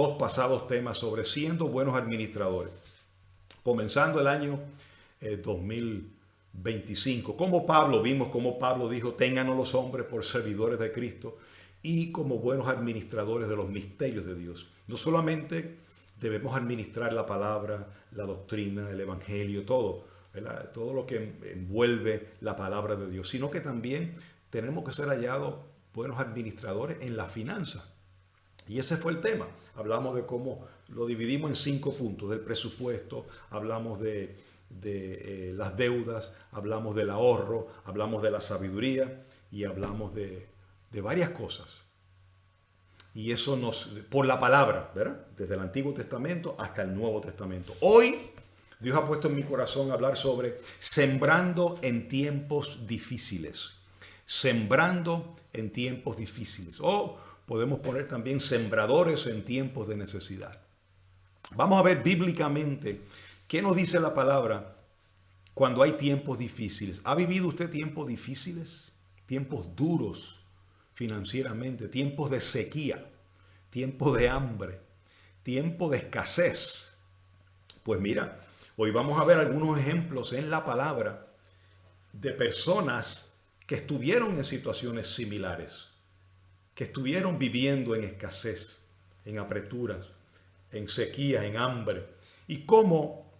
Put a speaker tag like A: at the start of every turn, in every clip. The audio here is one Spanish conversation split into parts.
A: dos pasados temas sobre siendo buenos administradores. Comenzando el año 2025. Vimos cómo Pablo dijo, ténganos los hombres por servidores de Cristo y como buenos administradores de los misterios de Dios. No solamente debemos administrar la palabra, la doctrina, el evangelio, todo, ¿verdad? Todo lo que envuelve la palabra de Dios, sino que también tenemos que ser hallados buenos administradores en la finanza. Y ese fue el tema. Hablamos de cómo lo dividimos en 5 puntos, del presupuesto, hablamos de las deudas, hablamos del ahorro, hablamos de la sabiduría y hablamos de varias cosas. Y eso por la palabra, ¿verdad? Desde el Antiguo Testamento hasta el Nuevo Testamento. Hoy Dios ha puesto en mi corazón hablar sobre sembrando en tiempos difíciles. Sembrando en tiempos difíciles. O podemos poner también sembradores en tiempos de necesidad. Vamos a ver bíblicamente qué nos dice la palabra cuando hay tiempos difíciles. ¿Ha vivido usted tiempos difíciles? Tiempos duros financieramente, tiempos de sequía, tiempos de hambre, tiempos de escasez. Pues mira, hoy vamos a ver algunos ejemplos en la palabra de personas que estuvieron en situaciones similares, que estuvieron viviendo en escasez, en apreturas, en sequía, en hambre, y cómo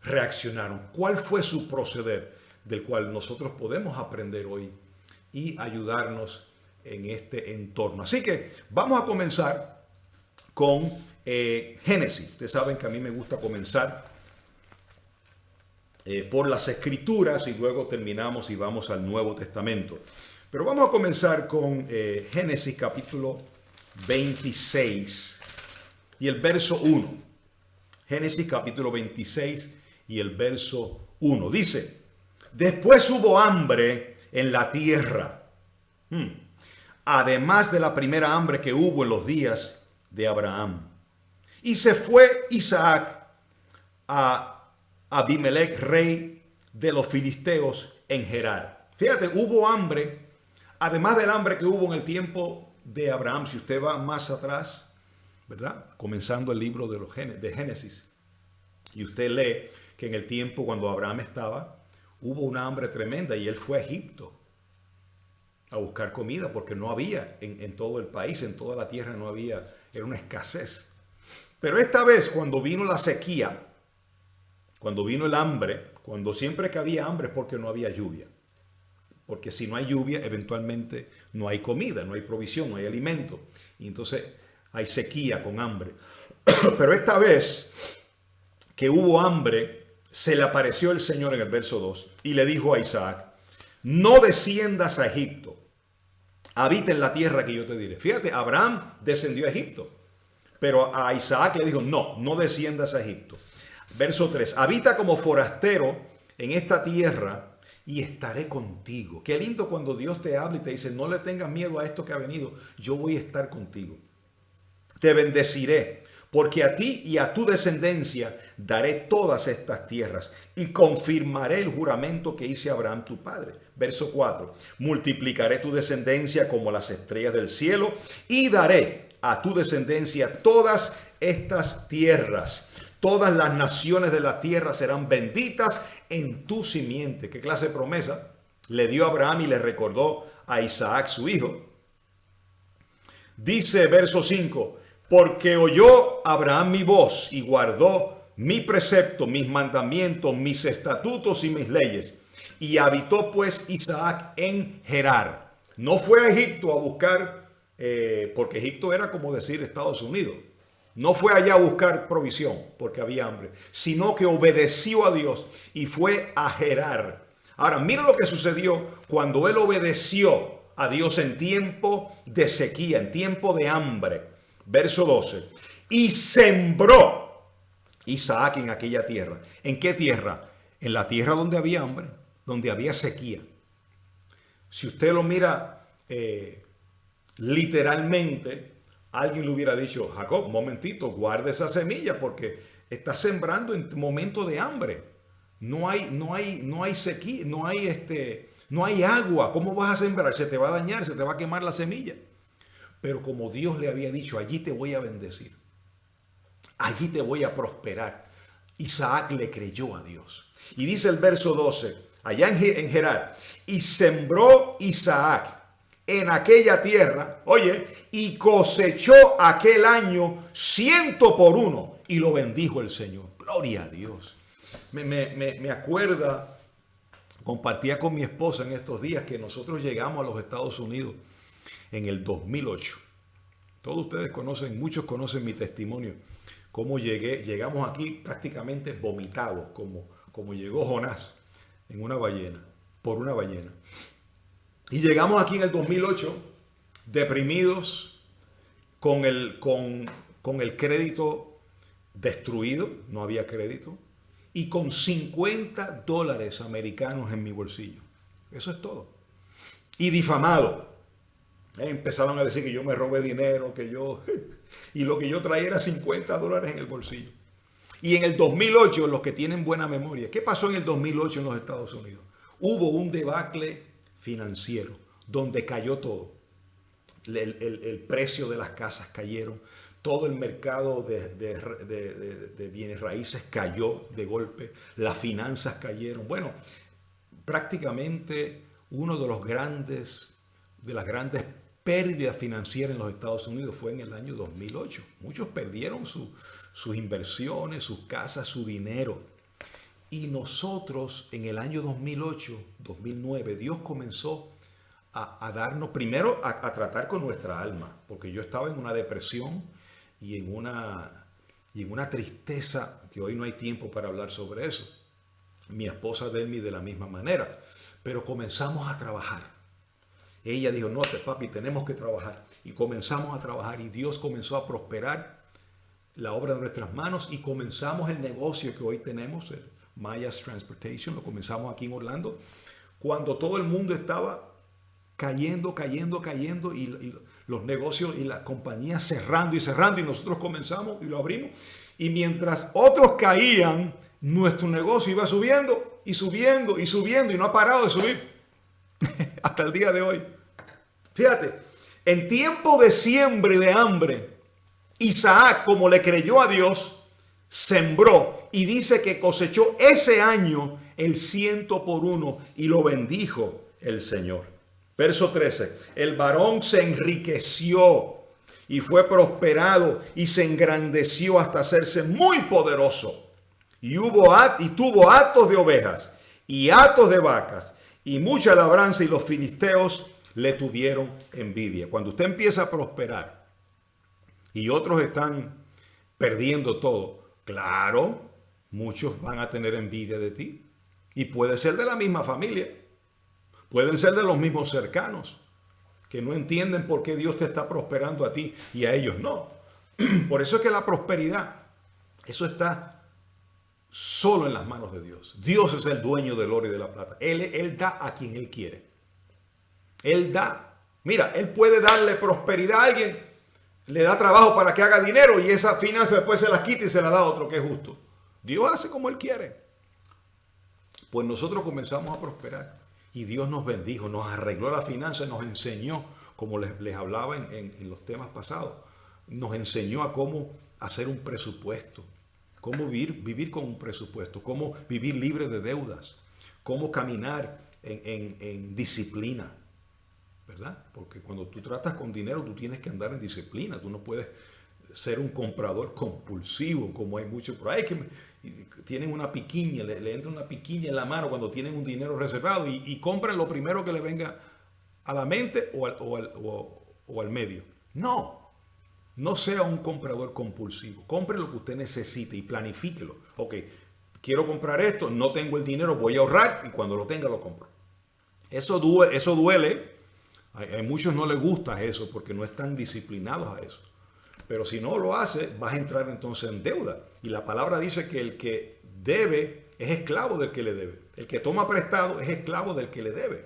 A: reaccionaron, cuál fue su proceder, del cual nosotros podemos aprender hoy y ayudarnos en este entorno. Así que vamos a comenzar con Génesis. Ustedes saben que a mí me gusta comenzar por las Escrituras y luego terminamos y vamos al Nuevo Testamento. Pero vamos a comenzar con Génesis capítulo 26 y el verso 1. Génesis capítulo 26 y el verso 1. Dice, después hubo hambre en la tierra, además de la primera hambre que hubo en los días de Abraham. Y se fue Isaac a Abimelech, rey de los filisteos, en Gerar. Fíjate, hubo hambre, además del hambre que hubo en el tiempo de Abraham. Si usted va más atrás, ¿verdad? Comenzando el libro de Génesis, y usted lee que en el tiempo cuando Abraham estaba, hubo una hambre tremenda y él fue a Egipto a buscar comida porque no había en todo el país, en toda la tierra no había, era una escasez. Pero esta vez cuando vino la sequía, cuando vino el hambre, cuando siempre que había hambre es porque no había lluvia. Porque si no hay lluvia, eventualmente no hay comida, no hay provisión, no hay alimento. Y entonces hay sequía con hambre. Pero esta vez que hubo hambre, se le apareció el Señor en el verso 2 y le dijo a Isaac, no desciendas a Egipto, habita en la tierra que yo te diré. Fíjate, Abraham descendió a Egipto, pero a Isaac le dijo, no desciendas a Egipto. Verso 3, habita como forastero en esta tierra y estaré contigo. Qué lindo cuando Dios te habla y te dice, no le tengas miedo a esto que ha venido, yo voy a estar contigo. Te bendeciré, porque a ti y a tu descendencia daré todas estas tierras y confirmaré el juramento que hice a Abraham tu padre. Verso 4, multiplicaré tu descendencia como las estrellas del cielo y daré a tu descendencia todas estas tierras. Todas las naciones de la tierra serán benditas en tu simiente. ¿Qué clase de promesa le dio a Abraham y le recordó a Isaac su hijo? Dice verso 5, porque oyó Abraham mi voz y guardó mi precepto, mis mandamientos, mis estatutos y mis leyes. Y habitó pues Isaac en Gerar. No fue a Egipto a buscar, porque Egipto era como decir Estados Unidos. No fue allá a buscar provisión porque había hambre, sino que obedeció a Dios y fue a Gerar. Ahora, mira lo que sucedió cuando él obedeció a Dios en tiempo de sequía, en tiempo de hambre. Verso 12. Y sembró Isaac en aquella tierra. ¿En qué tierra? En la tierra donde había hambre, donde había sequía. Si usted lo mira literalmente, alguien le hubiera dicho, Jacob, un momentito, guarde esa semilla porque está sembrando en momento de hambre. No hay sequía, no hay agua. ¿Cómo vas a sembrar? Se te va a dañar, se te va a quemar la semilla. Pero como Dios le había dicho, allí te voy a bendecir. allí te voy a prosperar. Isaac le creyó a Dios. Y dice el verso 12, allá en Gerar, y sembró Isaac en aquella tierra, oye, y cosechó aquel año 100 por 1 y lo bendijo el Señor. Gloria a Dios. Me acuerda, compartía con mi esposa en estos días que nosotros llegamos a los Estados Unidos en el 2008. Todos ustedes conocen, muchos conocen mi testimonio, cómo llegamos aquí prácticamente vomitados, como llegó Jonás en una ballena, por una ballena. Y llegamos aquí en el 2008 deprimidos, con el crédito destruido, no había crédito, y con $50 americanos en mi bolsillo. Eso es todo. Y difamado. Empezaron a decir que yo me robé dinero, y lo que yo traía era $50 en el bolsillo. Y en el 2008, los que tienen buena memoria, ¿qué pasó en el 2008 en los Estados Unidos? Hubo un debacle financiero donde cayó todo. El precio de las casas cayeron, todo el mercado de bienes raíces cayó de golpe, las finanzas cayeron. Bueno, prácticamente uno de las grandes pérdidas financieras en los Estados Unidos fue en el año 2008. Muchos perdieron sus inversiones, sus casas, su dinero. Y nosotros en el año 2008, 2009, Dios comenzó a darnos, primero a tratar con nuestra alma, porque yo estaba en una depresión y en una tristeza que hoy no hay tiempo para hablar sobre eso. Mi esposa Delmi de la misma manera, pero comenzamos a trabajar. Ella dijo, no, papi, tenemos que trabajar. Y comenzamos a trabajar y Dios comenzó a prosperar la obra de nuestras manos y comenzamos el negocio que hoy tenemos, Maya's Transportation, lo comenzamos aquí en Orlando, cuando todo el mundo estaba cayendo y los negocios y las compañías cerrando y nosotros comenzamos y lo abrimos. Y mientras otros caían, nuestro negocio iba subiendo y no ha parado de subir hasta el día de hoy. Fíjate, en tiempo de siembra y de hambre, Isaac, como le creyó a Dios, sembró y dice que cosechó ese año el 100 por 1 y lo bendijo el Señor. Verso 13, el varón se enriqueció y fue prosperado y se engrandeció hasta hacerse muy poderoso. Y tuvo hatos de ovejas y hatos de vacas y mucha labranza, y los filisteos le tuvieron envidia. Cuando usted empieza a prosperar y otros están perdiendo todo, claro, muchos van a tener envidia de ti. Y puede ser de la misma familia, pueden ser de los mismos cercanos, que no entienden por qué Dios te está prosperando a ti y a ellos no. Por eso es que la prosperidad, eso está solo en las manos de Dios. Dios es el dueño del oro y de la plata. Él da a quien Él quiere. Él da. Mira, Él puede darle prosperidad a alguien, le da trabajo para que haga dinero y esa finanza después se las quita y se la da a otro que es justo. Dios hace como Él quiere. Pues nosotros comenzamos a prosperar y Dios nos bendijo, nos arregló la finanza, nos enseñó, como les hablaba en los temas pasados, nos enseñó a cómo hacer un presupuesto, cómo vivir con un presupuesto, cómo vivir libre de deudas, cómo caminar en disciplina, ¿verdad? Porque cuando tú tratas con dinero, tú tienes que andar en disciplina. Tú no puedes ser un comprador compulsivo, como hay muchos por ahí que tienen una piquiña, le entra una piquiña en la mano cuando tienen un dinero reservado y compran lo primero que le venga a la mente o al medio. No sea un comprador compulsivo. Compre lo que usted necesite y planifíquelo. Ok, quiero comprar esto, no tengo el dinero, voy a ahorrar y cuando lo tenga lo compro. Eso duele. A muchos no les gusta eso porque no están disciplinados a eso. Pero si no lo hace, vas a entrar entonces en deuda. Y la palabra dice que el que debe es esclavo del que le debe. El que toma prestado es esclavo del que le debe.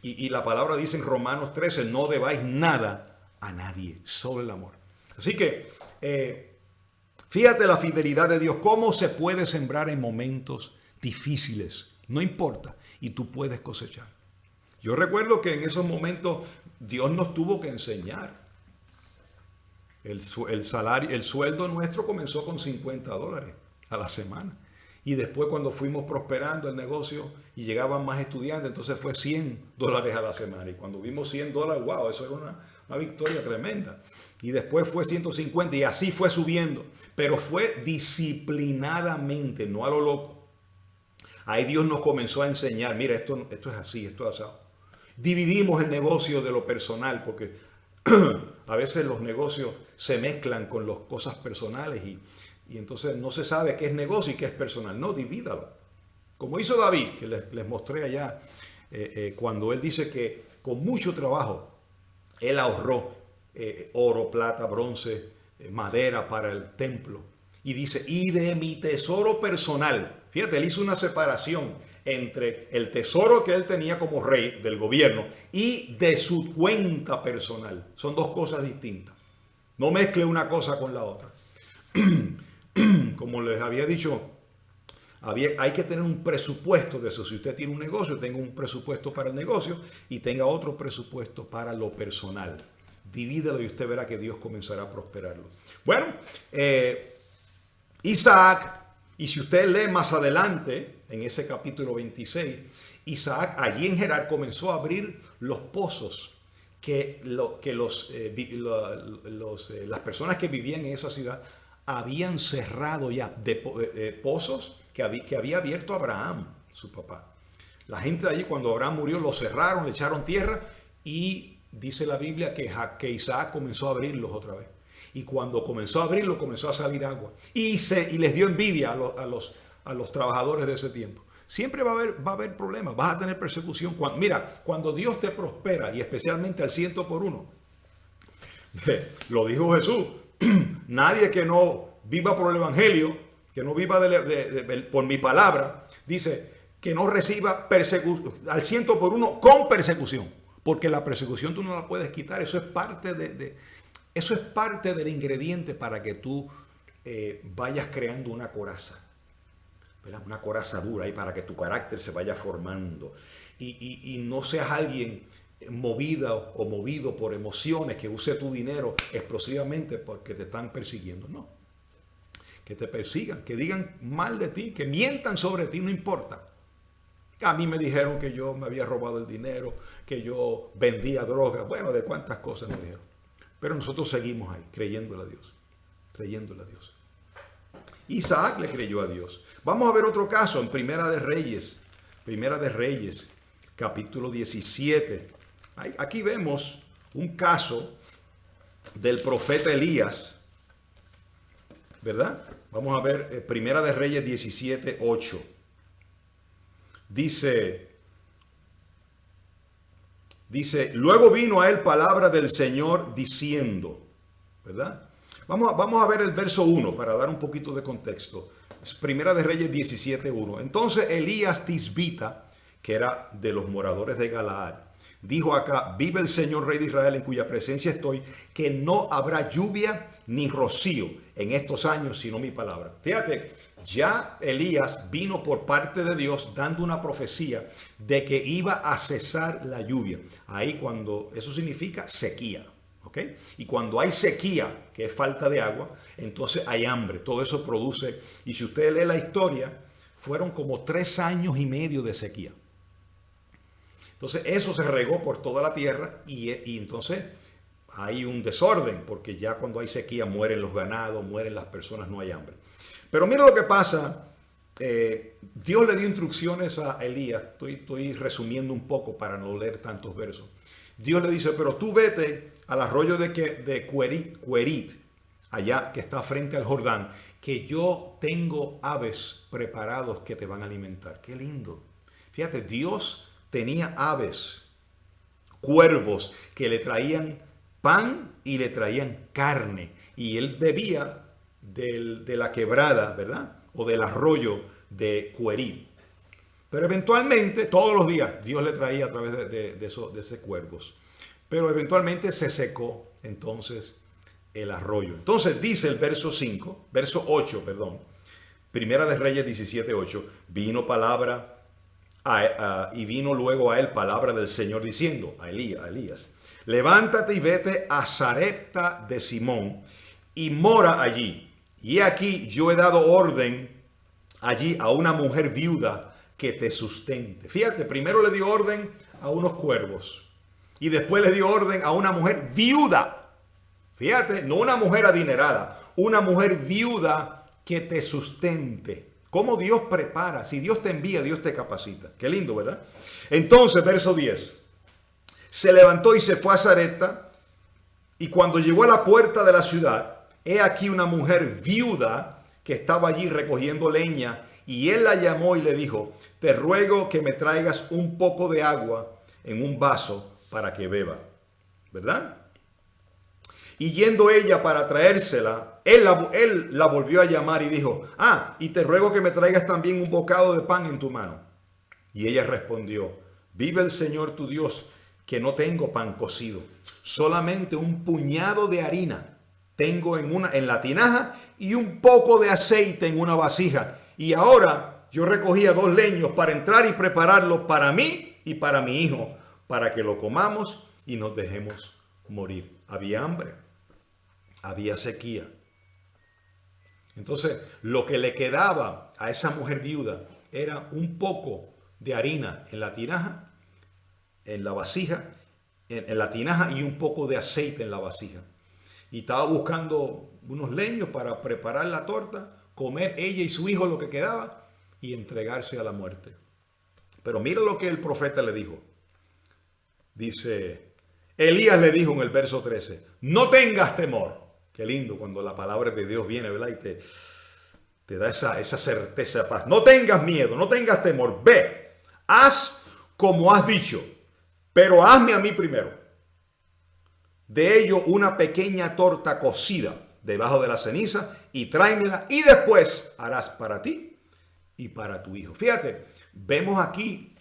A: Y la palabra dice en Romanos 13, no debáis nada a nadie, solo el amor. Así que fíjate la fidelidad de Dios, cómo se puede sembrar en momentos difíciles. No importa, y tú puedes cosechar. Yo recuerdo que en esos momentos Dios nos tuvo que enseñar. El salario, el sueldo nuestro comenzó con $50 a la semana. Y después cuando fuimos prosperando el negocio y llegaban más estudiantes, entonces fue $100 a la semana. Y cuando vimos $100, wow, eso era una victoria tremenda. Y después fue 150 y así fue subiendo. Pero fue disciplinadamente, no a lo loco. Ahí Dios nos comenzó a enseñar, mira, esto es así, esto es asado. Dividimos el negocio de lo personal porque a veces los negocios se mezclan con las cosas personales y entonces no se sabe qué es negocio y qué es personal. No, divídalo. Como hizo David, que les mostré allá, cuando él dice que con mucho trabajo él ahorró oro, plata, bronce, madera para el templo. Y dice, y de mi tesoro personal. Fíjate, él hizo una separación entre el tesoro que él tenía como rey del gobierno y de su cuenta personal. Son dos cosas distintas. No mezcle una cosa con la otra. Como les había dicho, hay que tener un presupuesto de eso. Si usted tiene un negocio, tenga un presupuesto para el negocio y tenga otro presupuesto para lo personal. Divídelo y usted verá que Dios comenzará a prosperarlo. Bueno, Isaac, y si usted lee más adelante, en ese capítulo 26, Isaac allí en Gerar comenzó a abrir los pozos que las personas que vivían en esa ciudad habían cerrado ya, pozos que había abierto Abraham, su papá. La gente de allí, cuando Abraham murió, lo cerraron, le echaron tierra y dice la Biblia que Isaac comenzó a abrirlos otra vez. Y cuando comenzó a abrirlo, comenzó a salir agua. Y les dio envidia a los trabajadores de ese tiempo. Siempre va a haber problemas, vas a tener persecución. Cuando Dios te prospera, y especialmente al 100 por 1, lo dijo Jesús, nadie que no viva por el Evangelio, que no viva por mi palabra, dice que no reciba persecución al 100 por 1 con persecución. Porque la persecución tú no la puedes quitar, eso es parte eso es parte del ingrediente para que tú vayas creando una coraza, ¿verdad? Una coraza dura y para que tu carácter se vaya formando y no seas alguien movido por emociones que use tu dinero explosivamente porque te están persiguiendo. No, que te persigan, que digan mal de ti, que mientan sobre ti, no importa. A mí me dijeron que yo me había robado el dinero, que yo vendía drogas, bueno, de cuántas cosas me dijeron. Pero nosotros seguimos ahí, creyéndole a Dios, creyéndole a Dios. Isaac le creyó a Dios. Vamos a ver otro caso en Primera de Reyes, capítulo 17. Aquí vemos un caso del profeta Elías, ¿verdad? Vamos a ver Primera de Reyes 17, 8. Dice, luego vino a él palabra del Señor diciendo, ¿verdad? Vamos a ver el verso 1 para dar un poquito de contexto. Primera de Reyes 17, 1. Entonces Elías Tisbita, que era de los moradores de Galaad, dijo acá, vive el Señor Rey de Israel en cuya presencia estoy, que no habrá lluvia ni rocío en estos años, sino mi palabra. Fíjate, ya Elías vino por parte de Dios dando una profecía de que iba a cesar la lluvia. Ahí eso significa sequía, ¿ok? Y cuando hay sequía, que es falta de agua, entonces hay hambre. Todo eso produce, y si usted lee la historia, fueron como 3 años y medio de sequía. Entonces eso se regó por toda la tierra y entonces hay un desorden, porque ya cuando hay sequía mueren los ganados, mueren las personas, no hay hambre. Pero mira lo que pasa, Dios le dio instrucciones a Elías, estoy resumiendo un poco para no leer tantos versos. Dios le dice, pero tú vete al arroyo de Querit, allá que está frente al Jordán, que yo tengo aves preparados que te van a alimentar. Qué lindo. Fíjate, Dios tenía aves, cuervos que le traían pan y le traían carne. Y él bebía de la quebrada, ¿verdad? O del arroyo de Querit. Pero eventualmente, todos los días, Dios le traía a través de esos cuervos. Pero eventualmente se secó entonces el arroyo. Entonces dice el verso 8, Primera de Reyes 17, 8, vino luego a él palabra del Señor diciendo a Elías, levántate y vete a Sarepta de Simón y mora allí. Y aquí yo he dado orden allí a una mujer viuda que te sustente. Fíjate, primero le dio orden a unos cuervos y después le dio orden a una mujer viuda. Fíjate, no una mujer adinerada, una mujer viuda que te sustente. ¿Cómo Dios prepara? Si Dios te envía, Dios te capacita. Qué lindo, ¿verdad? Entonces, verso 10. Se levantó y se fue a Sarepta, y cuando llegó a la puerta de la ciudad, he aquí una mujer viuda que estaba allí recogiendo leña, y él la llamó y le dijo, te ruego que me traigas un poco de agua en un vaso para que beba. ¿Verdad? Y yendo ella para traérsela, él la volvió a llamar y dijo, y te ruego que me traigas también un bocado de pan en tu mano. Y ella respondió, vive el Señor tu Dios, que no tengo pan cocido, solamente un puñado de harina tengo en la tinaja y un poco de aceite en una vasija. Y ahora yo recogía 2 leños para entrar y prepararlo para mí y para mi hijo, para que lo comamos y nos dejemos morir. Había hambre, había sequía. Entonces, lo que le quedaba a esa mujer viuda era un poco de harina en la tinaja, en la vasija, en la tinaja, y un poco de aceite en la vasija. Y estaba buscando unos leños para preparar la torta, comer ella y su hijo lo que quedaba y entregarse a la muerte. Pero mira lo que el profeta le dijo. Dice, Elías le dijo en el verso 13, no tengas temor. Qué lindo cuando la palabra de Dios viene, ¿verdad? Y te da esa certeza de paz. No tengas miedo, no tengas temor. Ve, haz como has dicho, pero hazme a mí primero. De ello una pequeña torta cocida debajo de la ceniza y tráemela, y después harás para ti y para tu hijo. Fíjate, vemos aquí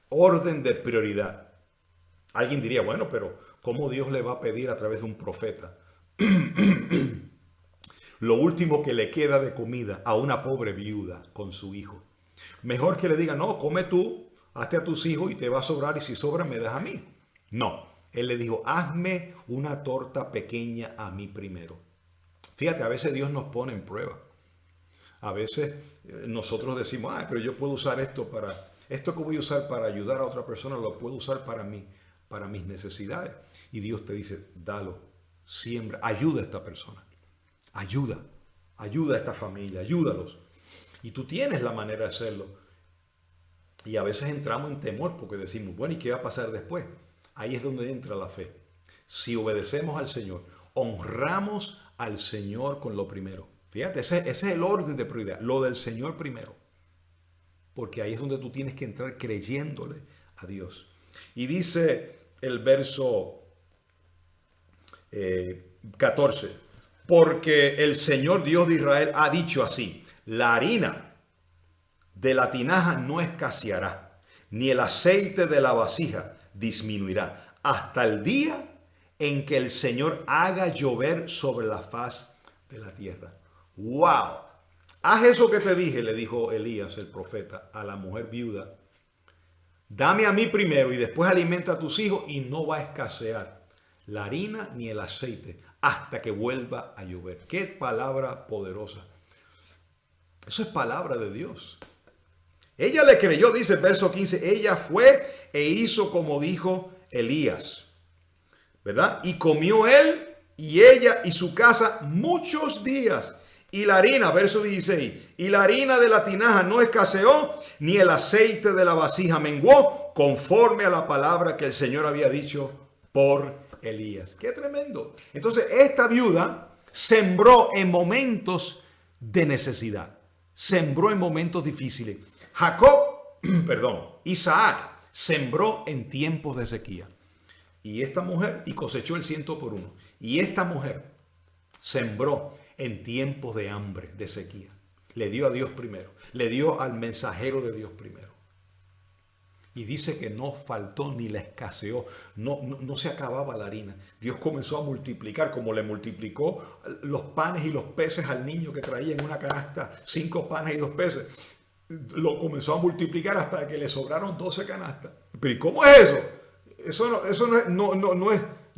A: orden de prioridad. Alguien diría, bueno, pero ¿cómo Dios le va a pedir a través de un profeta lo último que le queda de comida a una pobre viuda con su hijo? Mejor que le diga, no, come tú, hazte a tus hijos y te va a sobrar, y si sobra me das a mí. No, él le dijo, hazme una torta pequeña a mí primero. Fíjate, a veces Dios nos pone en prueba. A veces nosotros decimos, pero yo puedo usar esto que voy a usar para ayudar a otra persona, lo puedo usar para mí, para mis necesidades. Y Dios te dice, dalo, siembra, ayuda a esta persona, ayuda a esta familia, ayúdalos. Y tú tienes la manera de hacerlo. Y a veces entramos en temor porque decimos, bueno, ¿y qué va a pasar después? Ahí es donde entra la fe. Si obedecemos al Señor, honramos al Señor con lo primero. Fíjate, ese es el orden de prioridad, lo del Señor primero. Porque ahí es donde tú tienes que entrar creyéndole a Dios. Y dice el verso 14, porque el Señor Dios de Israel ha dicho así, la harina de la tinaja no escaseará, ni el aceite de la vasija disminuirá, hasta el día en que el Señor haga llover sobre la faz de la tierra. ¡Wow! Haz eso que te dije, le dijo Elías, el profeta, a la mujer viuda. Dame a mí primero y después alimenta a tus hijos, y no va a escasear la harina ni el aceite hasta que vuelva a llover. ¡Qué palabra poderosa! Eso es palabra de Dios. Ella le creyó, dice el verso 15, ella fue e hizo como dijo Elías, ¿verdad? Y comió él y ella y su casa muchos días. Y la harina, verso 16, y la harina de la tinaja no escaseó, ni el aceite de la vasija menguó, conforme a la palabra que el Señor había dicho por Elías. ¡Qué tremendo! Entonces, esta viuda sembró en momentos de necesidad, sembró en momentos difíciles. Isaac sembró en tiempos de sequía. Y esta mujer, y cosechó el 100 por 1. Y esta mujer sembró en tiempos de hambre, de sequía. Le dio a Dios primero. Le dio al mensajero de Dios primero. Y dice que no faltó ni le escaseó. No se acababa la harina. Dios comenzó a multiplicar, como le multiplicó los panes y los peces al niño que traía en una canasta 5 panes y 2 peces. Lo comenzó a multiplicar hasta que le sobraron 12 canastas. ¿Pero y cómo es eso? Eso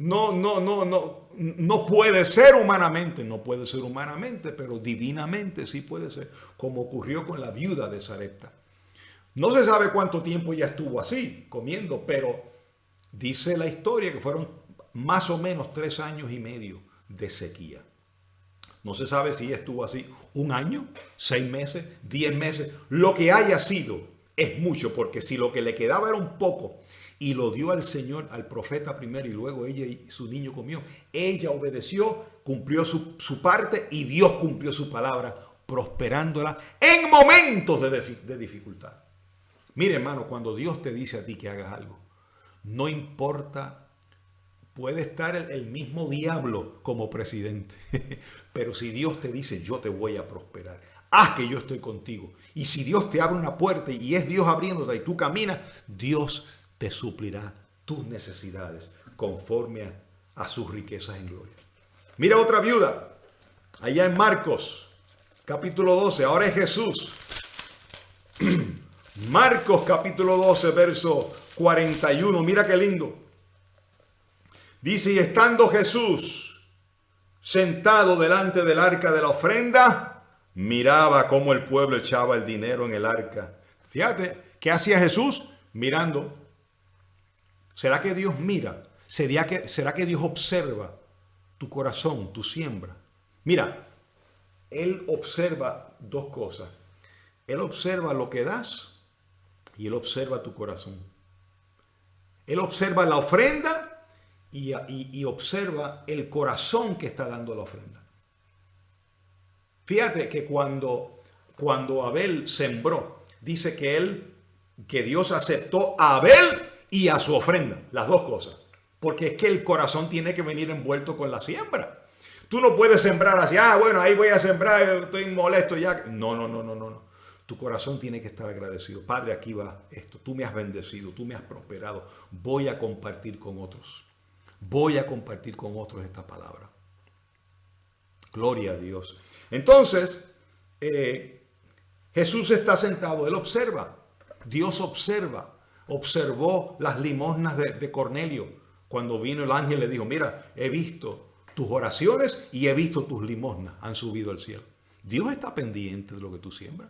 A: no puede ser humanamente, no puede ser humanamente, pero divinamente sí puede ser, como ocurrió con la viuda de Sarepta. No se sabe cuánto tiempo ella estuvo así, comiendo, pero dice la historia que fueron más o menos 3 años y medio de sequía. No se sabe si ella estuvo así 1 año, 6 meses, 10 meses. Lo que haya sido es mucho, porque si lo que le quedaba era un poco y lo dio al Señor, al profeta primero, y luego ella y su niño comió, ella obedeció, cumplió su parte y Dios cumplió su palabra, prosperándola en momentos de dificultad. Mire, hermano, cuando Dios te dice a ti que hagas algo, no importa, puede estar el mismo diablo como presidente, pero si Dios te dice, yo te voy a prosperar, haz que yo estoy contigo. Y si Dios te abre una puerta y es Dios abriéndote y tú caminas, Dios te suplirá tus necesidades conforme a sus riquezas en gloria. Mira otra viuda, allá en Marcos, capítulo 12, ahora es Jesús. Marcos capítulo 12, verso 41, mira qué lindo. Dice, y estando Jesús sentado delante del arca de la ofrenda, miraba cómo el pueblo echaba el dinero en el arca. Fíjate, ¿qué hacía Jesús? Mirando. ¿Será que Dios mira? ¿Será que Dios observa tu corazón, tu siembra? Mira, Él observa 2 cosas. Él observa lo que das y Él observa tu corazón. Él observa la ofrenda y observa el corazón que está dando la ofrenda. Fíjate que cuando Abel sembró, dice que Dios aceptó a Abel y a su ofrenda, las 2 cosas. Porque es que el corazón tiene que venir envuelto con la siembra. Tú no puedes sembrar así, bueno, ahí voy a sembrar, estoy molesto ya. No. Tu corazón tiene que estar agradecido. Padre, aquí va esto. Tú me has bendecido, tú me has prosperado. Voy a compartir con otros. Voy a compartir con otros esta palabra. Gloria a Dios. Entonces, Jesús está sentado, Él observa. Dios observa. Observó las limosnas de Cornelio. Cuando vino el ángel le dijo, mira, he visto tus oraciones y he visto tus limosnas. Han subido al cielo. Dios está pendiente de lo que tú siembras.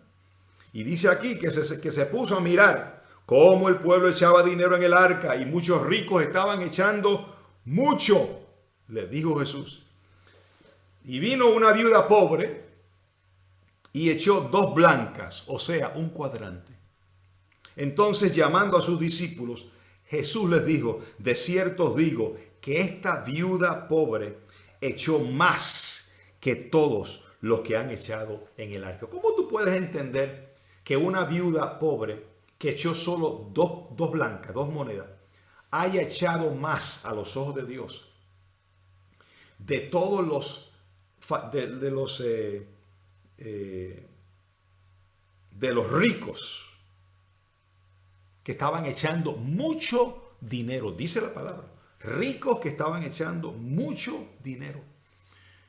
A: Y dice aquí que se puso a mirar cómo el pueblo echaba dinero en el arca y muchos ricos estaban echando mucho, le dijo Jesús. Y vino una viuda pobre y echó 2 blancas, o sea, un cuadrante. Entonces, llamando a sus discípulos, Jesús les dijo, de cierto os digo que esta viuda pobre echó más que todos los que han echado en el arca. ¿Cómo tú puedes entender que una viuda pobre que echó solo 2 blancas, 2 monedas, haya echado más a los ojos de Dios de todos de los ricos que estaban echando mucho dinero? Dice la palabra, ricos que estaban echando mucho dinero.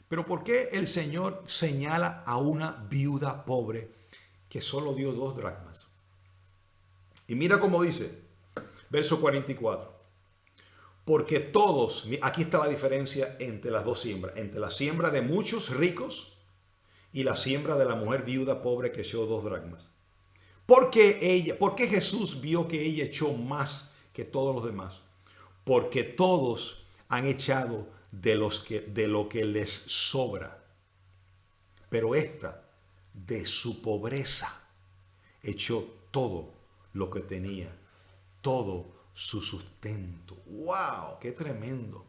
A: Pero ¿por qué el Señor señala a una viuda pobre que solo dio 2 dracmas? Y mira cómo dice, verso 44. Porque todos, aquí está la diferencia entre las 2 siembras, entre la siembra de muchos ricos y la siembra de la mujer viuda pobre que echó 2 dracmas. ¿Por qué Jesús vio que ella echó más que todos los demás? Porque todos han echado de lo que les sobra. Pero esta, de su pobreza, echó todo lo que tenía, todo su sustento. ¡Wow! ¡Qué tremendo!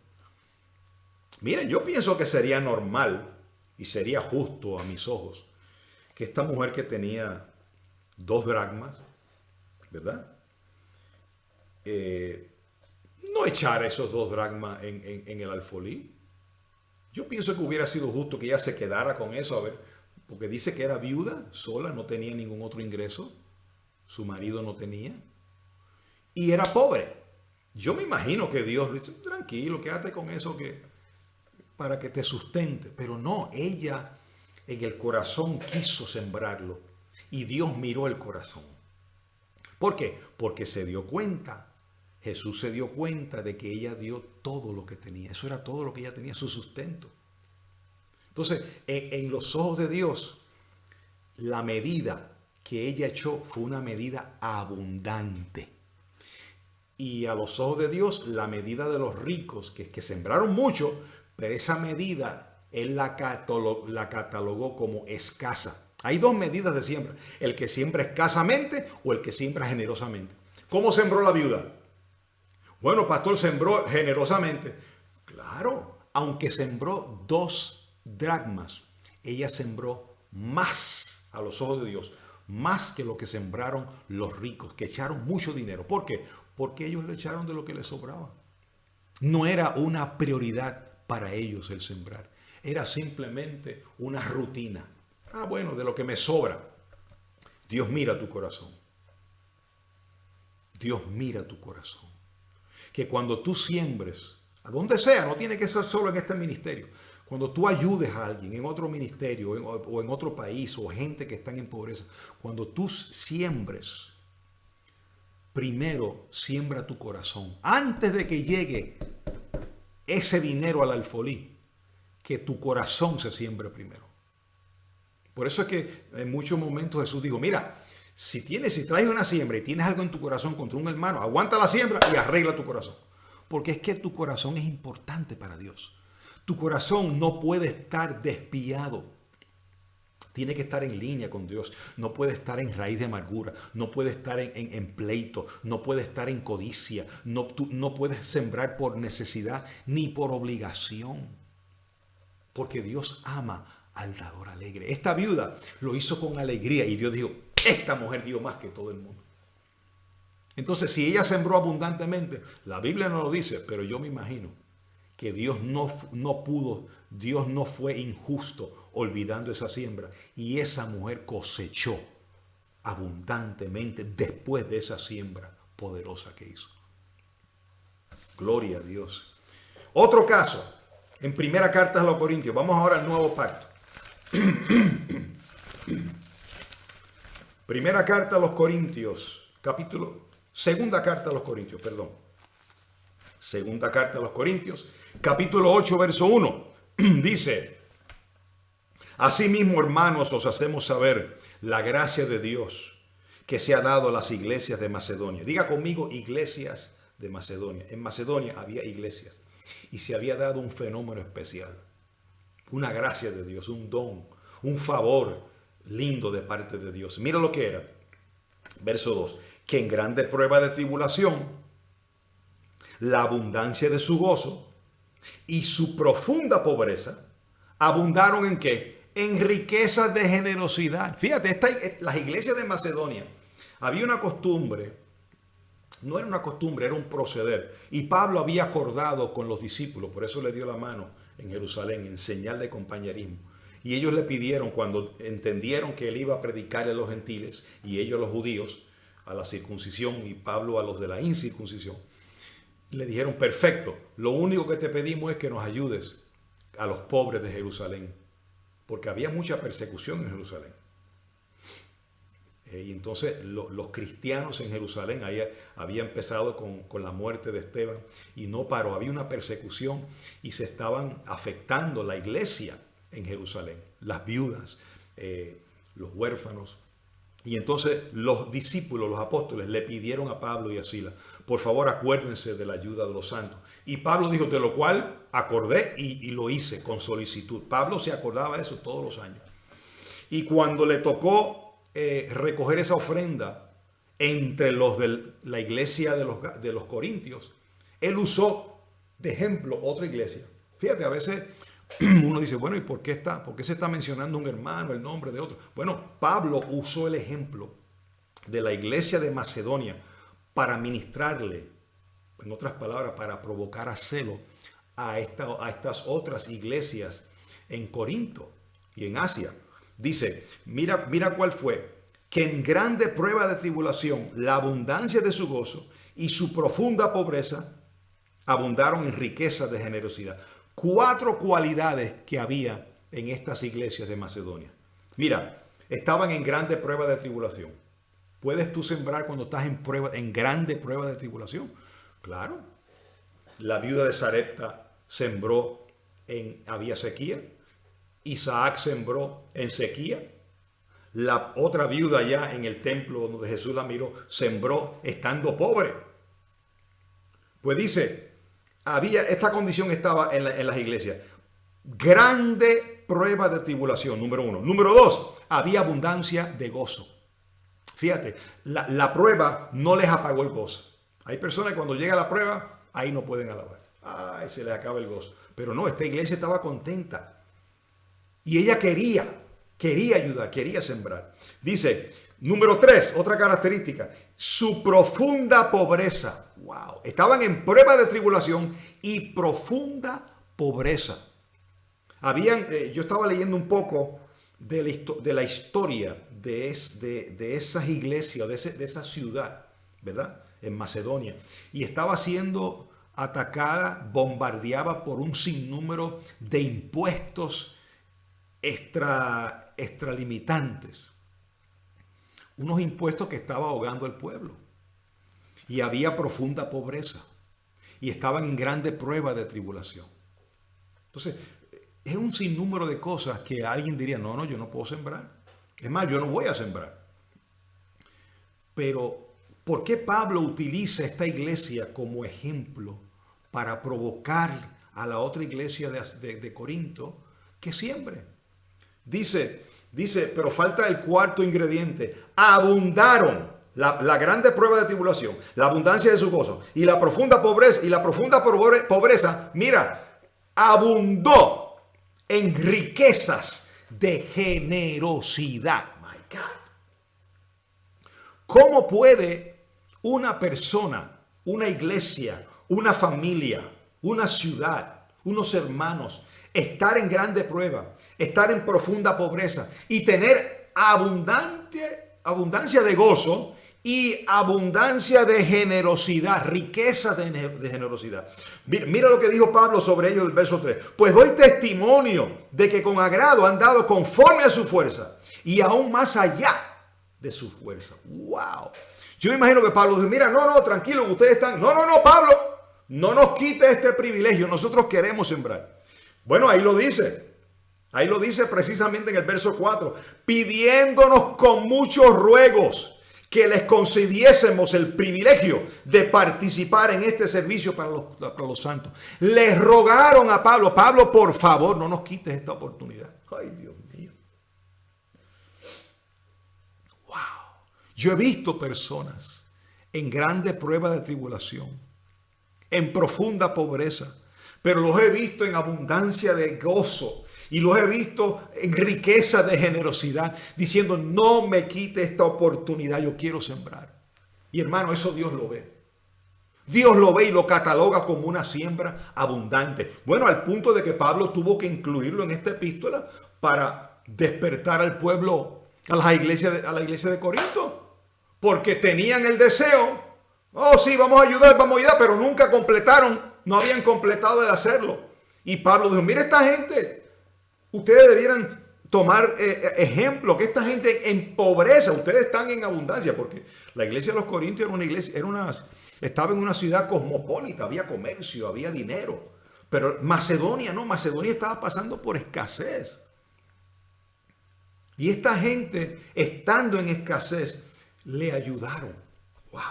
A: Miren, yo pienso que sería normal y sería justo a mis ojos que esta mujer que tenía 2 dracmas, ¿verdad? No echara esos 2 dracmas en el alfolí. Yo pienso que hubiera sido justo que ella se quedara con eso, a ver, porque dice que era viuda, sola, no tenía ningún otro ingreso, su marido no tenía, y era pobre. Yo me imagino que Dios le dice, tranquilo, quédate con eso para que te sustente. Pero no, ella en el corazón quiso sembrarlo y Dios miró el corazón. ¿Por qué? Porque se dio cuenta. Jesús se dio cuenta de que ella dio todo lo que tenía. Eso era todo lo que ella tenía, su sustento. Entonces, en los ojos de Dios, la medida que ella echó fue una medida abundante. Y a los ojos de Dios, la medida de los ricos, que sembraron mucho, pero esa medida Él la catalogó como escasa. Hay dos medidas de siembra: el que siembra escasamente o el que siembra generosamente. ¿Cómo sembró la viuda? Bueno, pastor, sembró generosamente. Claro, aunque sembró 2 dracmas, ella sembró más a los ojos de Dios, más que lo que sembraron los ricos, que echaron mucho dinero. ¿Por qué? Porque ellos le echaron de lo que les sobraba. No era una prioridad para ellos el sembrar. Era simplemente una rutina. Bueno, de lo que me sobra. Dios mira tu corazón. Dios mira tu corazón. Que cuando tú siembres, a donde sea, no tiene que ser solo en este ministerio. Cuando tú ayudes a alguien en otro ministerio o en otro país o gente que están en pobreza, cuando tú siembres, primero siembra tu corazón. Antes de que llegue ese dinero al alfolí, que tu corazón se siembre primero. Por eso es que en muchos momentos Jesús dijo, mira, si traes una siembra y tienes algo en tu corazón contra un hermano, aguanta la siembra y arregla tu corazón. Porque es que tu corazón es importante para Dios. Tu corazón no puede estar desviado. Tiene que estar en línea con Dios. No puede estar en raíz de amargura. No puede estar en pleito. No puede estar en codicia. Tú no puedes sembrar por necesidad ni por obligación. Porque Dios ama al dador alegre. Esta viuda lo hizo con alegría y Dios dijo, esta mujer dio más que todo el mundo. Entonces, si ella sembró abundantemente, la Biblia no lo dice, pero yo me imagino que Dios Dios no fue injusto olvidando esa siembra y esa mujer cosechó abundantemente después de esa siembra poderosa que hizo. Gloria a Dios. Otro caso, en primera carta a los Corintios, vamos ahora al nuevo pacto. Primera carta a los Corintios, segunda carta a los Corintios, perdón. Segunda carta a los Corintios, capítulo 8, verso 1. Dice, asimismo, hermanos, os hacemos saber la gracia de Dios que se ha dado a las iglesias de Macedonia. Diga conmigo, iglesias de Macedonia. En Macedonia había iglesias y se había dado un fenómeno especial. Una gracia de Dios, un don, un favor lindo de parte de Dios. Mira lo que era. Verso 2. Que en grande prueba de tribulación, la abundancia de su gozo y su profunda pobreza abundaron ¿en qué? En riquezas de generosidad. Fíjate, las iglesias de Macedonia, había una costumbre, no era una costumbre, era un proceder. Y Pablo había acordado con los discípulos, por eso le dio la mano en Jerusalén, en señal de compañerismo. Y ellos le pidieron, cuando entendieron que él iba a predicar a los gentiles y ellos a los judíos, a la circuncisión y Pablo a los de la incircuncisión, le dijeron, perfecto, lo único que te pedimos es que nos ayudes a los pobres de Jerusalén, porque había mucha persecución en Jerusalén. Y entonces los cristianos en Jerusalén había empezado con la muerte de Esteban y no paró, había una persecución y se estaban afectando la iglesia en Jerusalén, las viudas, los huérfanos. Y entonces los discípulos, los apóstoles, le pidieron a Pablo y a Silas, por favor acuérdense de la ayuda de los santos. Y Pablo dijo, de lo cual acordé y lo hice con solicitud. Pablo se acordaba de eso todos los años. Y cuando le tocó recoger esa ofrenda entre los de la iglesia de los corintios, él usó de ejemplo otra iglesia. Fíjate, a veces uno dice, bueno, ¿y por qué se está mencionando un hermano, el nombre de otro? Bueno, Pablo usó el ejemplo de la iglesia de Macedonia para ministrarle, en otras palabras, para provocar a celo a estas otras iglesias en Corinto y en Asia. Dice, mira cuál fue, que en grande prueba de tribulación, la abundancia de su gozo y su profunda pobreza abundaron en riquezas de generosidad. 4 cualidades que había en estas iglesias de Macedonia. Mira, estaban en grande prueba de tribulación. ¿Puedes tú sembrar cuando estás en grande prueba de tribulación? Claro. La viuda de Sarepta sembró había sequía. Isaac sembró en sequía. La otra viuda allá en el templo donde Jesús la miró, sembró estando pobre. Pues dice, esta condición estaba en las iglesias. Grande prueba de tribulación, número uno. Número dos, había abundancia de gozo. Fíjate, la prueba no les apagó el gozo. Hay personas que cuando llega la prueba, ahí no pueden alabar. Ay, se les acaba el gozo. Pero no, esta iglesia estaba contenta. Y ella quería ayudar, quería sembrar. Dice, número tres, otra característica, su profunda pobreza. Wow, estaban en prueba de tribulación y profunda pobreza. Yo estaba leyendo un poco de la historia de esas iglesias, de esa ciudad, ¿verdad? En Macedonia. Y estaba siendo atacada, bombardeada por un sinnúmero de impuestos extralimitantes. Unos impuestos que estaba ahogando al pueblo. Y había profunda pobreza. Y estaban en grande prueba de tribulación. Entonces, es un sinnúmero de cosas que alguien diría, no, yo no puedo sembrar. Es más, yo no voy a sembrar. Pero, ¿por qué Pablo utiliza esta iglesia como ejemplo para provocar a la otra iglesia de Corinto que siembre? Dice, pero falta el cuarto ingrediente. Abundaron la grande prueba de tribulación, la abundancia de su gozo y la profunda pobreza, mira, abundó en riquezas de generosidad. My God. ¿Cómo puede una persona, una iglesia, una familia, una ciudad, unos hermanos, estar en grande prueba, estar en profunda pobreza y tener abundancia de gozo y abundancia de generosidad, riqueza de generosidad? Mira lo que dijo Pablo sobre ellos del verso 3. Pues doy testimonio de que con agrado han dado conforme a su fuerza y aún más allá de su fuerza. ¡Wow! Yo me imagino que Pablo dice, mira, no, tranquilo, ustedes están... No, Pablo, no nos quite este privilegio, nosotros queremos sembrar. Bueno, ahí lo dice precisamente en el verso 4, pidiéndonos con muchos ruegos que les concediésemos el privilegio de participar en este servicio para los santos. Les rogaron a Pablo, por favor, no nos quites esta oportunidad. Ay, Dios mío. Wow. Yo he visto personas en grande prueba de tribulación, en profunda pobreza, pero los he visto en abundancia de gozo y los he visto en riqueza de generosidad, diciendo, no me quite esta oportunidad, yo quiero sembrar. Y hermano, eso Dios lo ve. Dios lo ve y lo cataloga como una siembra abundante. Bueno, al punto de que Pablo tuvo que incluirlo en esta epístola para despertar al pueblo, a la iglesia de Corinto. Porque tenían el deseo, oh sí, vamos a ayudar, pero nunca completaron, no habían completado el hacerlo. Y Pablo dijo, mire esta gente, ustedes debieran tomar ejemplo, que esta gente en pobreza, ustedes están en abundancia, porque la iglesia de los Corintios estaba en una ciudad cosmopolita, había comercio, había dinero. Pero Macedonia estaba pasando por escasez. Y esta gente, estando en escasez, le ayudaron. Wow.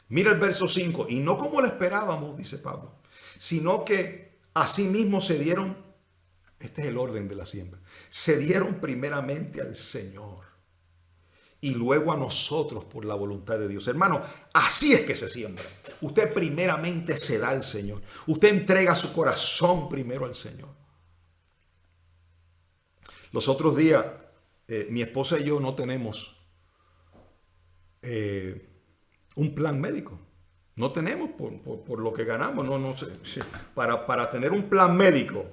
A: Mira el verso 5. Y no como lo esperábamos, dice Pablo, sino que asimismo se dieron, este es el orden de la siembra, se dieron primeramente al Señor y luego a nosotros por la voluntad de Dios. Hermano, así es que se siembra. Usted primeramente se da al Señor. Usted entrega su corazón primero al Señor. Los otros días, mi esposa y yo no tenemos un plan médico. No tenemos por lo que ganamos. No sé. Para tener un plan médico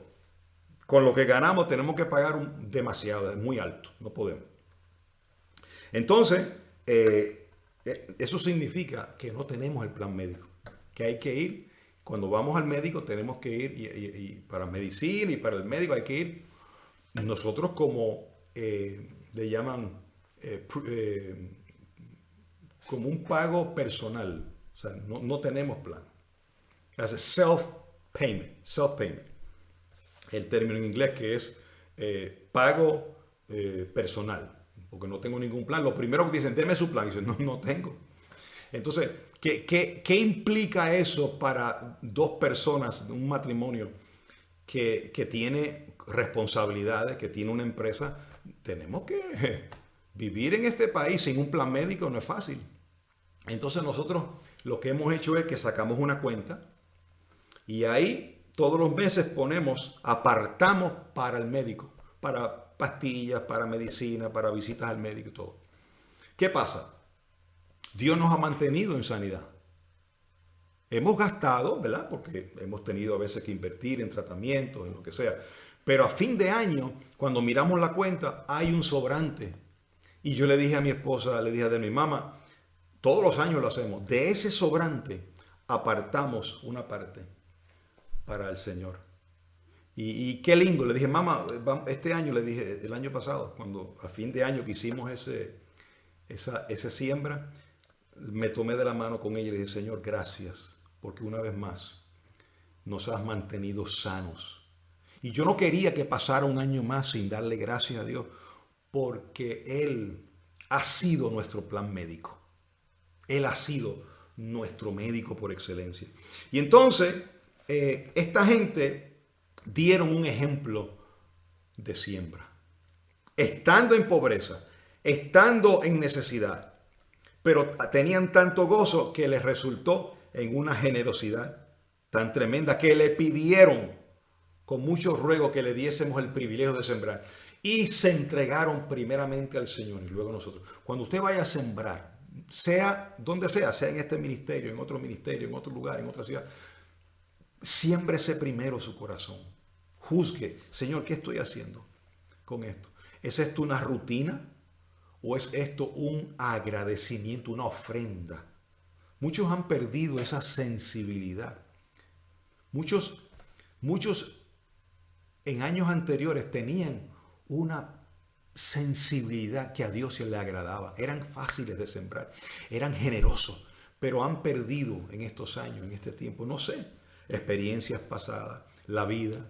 A: con lo que ganamos tenemos que pagar demasiado, es muy alto. No podemos. Entonces, eso significa que no tenemos el plan médico. Que hay que ir, cuando vamos al médico tenemos que ir y para medicina y para el médico hay que ir. Nosotros como le llaman como un pago personal. O sea, no tenemos plan. Hace self-payment. Self-payment. El término en inglés que es pago personal. Porque no tengo ningún plan. Lo primero que dicen, deme su plan. Y dicen, no tengo. Entonces, ¿qué implica eso para dos personas, un matrimonio que tiene responsabilidades, que tiene una empresa? Tenemos que vivir en este país sin un plan médico no es fácil. Entonces nosotros lo que hemos hecho es que sacamos una cuenta y ahí todos los meses apartamos para el médico, para pastillas, para medicina, para visitas al médico y todo. ¿Qué pasa? Dios nos ha mantenido en sanidad. Hemos gastado, ¿verdad? Porque hemos tenido a veces que invertir en tratamientos, en lo que sea. Pero a fin de año, cuando miramos la cuenta, hay un sobrante. Y yo le dije a mi esposa, le dije a mi mamá, todos los años lo hacemos. De ese sobrante apartamos una parte para el Señor. Y qué lindo. Le dije, mamá, este año, le dije, el año pasado, cuando a fin de año que hicimos esa siembra, me tomé de la mano con ella y le dije, Señor, gracias, porque una vez más nos has mantenido sanos. Y yo no quería que pasara un año más sin darle gracias a Dios, porque Él ha sido nuestro plan médico. Él ha sido nuestro médico por excelencia. Y entonces, esta gente dieron un ejemplo de siembra. Estando en pobreza, estando en necesidad, pero tenían tanto gozo que les resultó en una generosidad tan tremenda que le pidieron con mucho ruego que le diésemos el privilegio de sembrar. Y se entregaron primeramente al Señor y luego nosotros. Cuando usted vaya a sembrar, sea donde sea en este ministerio, en otro lugar, en otra ciudad, siémbrese primero su corazón. Juzgue, Señor, ¿qué estoy haciendo con esto? ¿Es esto una rutina o es esto un agradecimiento, una ofrenda? Muchos han perdido esa sensibilidad. Muchos en años anteriores tenían una sensibilidad que a Dios se le agradaba. Eran fáciles de sembrar, eran generosos, pero han perdido en estos años, en este tiempo, no sé, experiencias pasadas, la vida,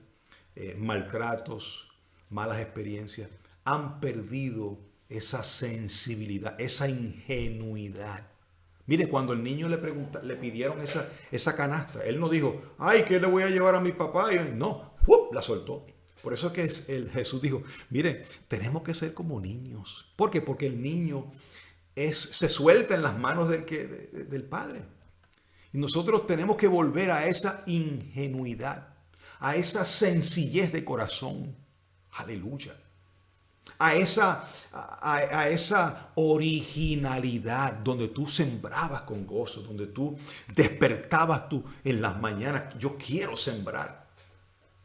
A: maltratos, malas experiencias, han perdido esa sensibilidad, esa ingenuidad. Mire, cuando el niño le pidieron esa canasta, él no dijo, ay, ¿qué le voy a llevar a mi papá? Y no, la soltó. Por eso que Jesús dijo, mire, tenemos que ser como niños. ¿Por qué? Porque el niño se suelta en las manos del Padre. Y nosotros tenemos que volver a esa ingenuidad, a esa sencillez de corazón. Aleluya. A esa originalidad donde tú sembrabas con gozo, donde tú despertabas tú en las mañanas. Yo quiero sembrar.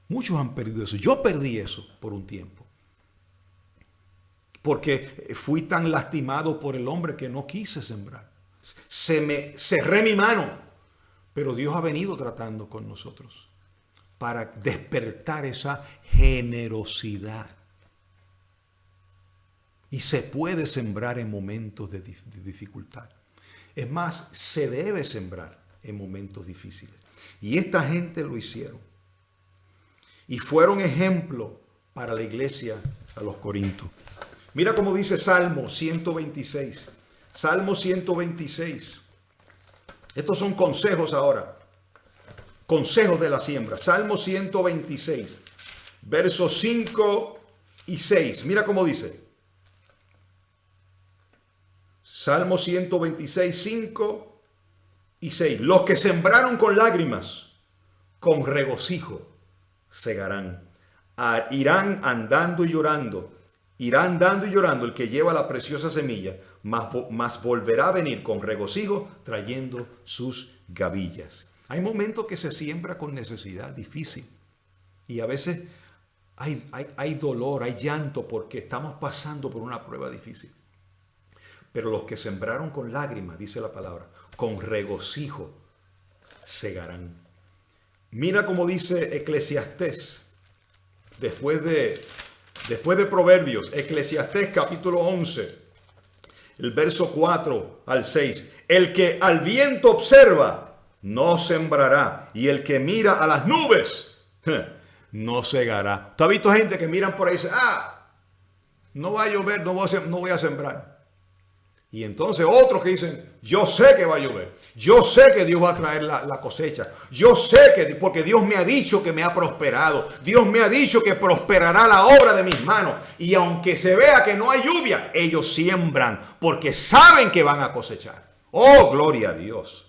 A: Muchos han perdido eso. Yo perdí eso por un tiempo. Porque fui tan lastimado por el hombre que no quise sembrar. Cerré mi mano. Pero Dios ha venido tratando con nosotros para despertar esa generosidad. Y se puede sembrar en momentos de dificultad. Es más, se debe sembrar en momentos difíciles. Y esta gente lo hicieron. Y fueron ejemplo para la iglesia a los Corintios. Mira cómo dice Salmo 126. Salmo 126. Estos son consejos ahora. Consejos de la siembra. Salmo 126. Versos 5 y 6. Mira cómo dice. Salmo 126, 5 y 6. Los que sembraron con lágrimas, con regocijo segarán. Irán andando y llorando. Irá andando y llorando el que lleva la preciosa semilla, mas volverá a venir con regocijo trayendo sus gavillas. Hay momentos que se siembra con necesidad, difícil. Y a veces hay dolor, hay llanto porque estamos pasando por una prueba difícil. Pero los que sembraron con lágrimas, dice la palabra, con regocijo segarán. Mira cómo dice Eclesiastés, después de Proverbios, Eclesiastés capítulo 11. El verso 4 al 6. El que al viento observa, no sembrará. Y el que mira a las nubes, no segará. ¿Tú has visto gente que miran por ahí y dicen, no va a llover, no voy a sembrar? Y entonces otros que dicen, yo sé que va a llover, yo sé que Dios va a traer la cosecha, yo sé que, porque Dios me ha dicho que me ha prosperado, Dios me ha dicho que prosperará la obra de mis manos. Y aunque se vea que no hay lluvia, ellos siembran porque saben que van a cosechar. Oh, gloria a Dios.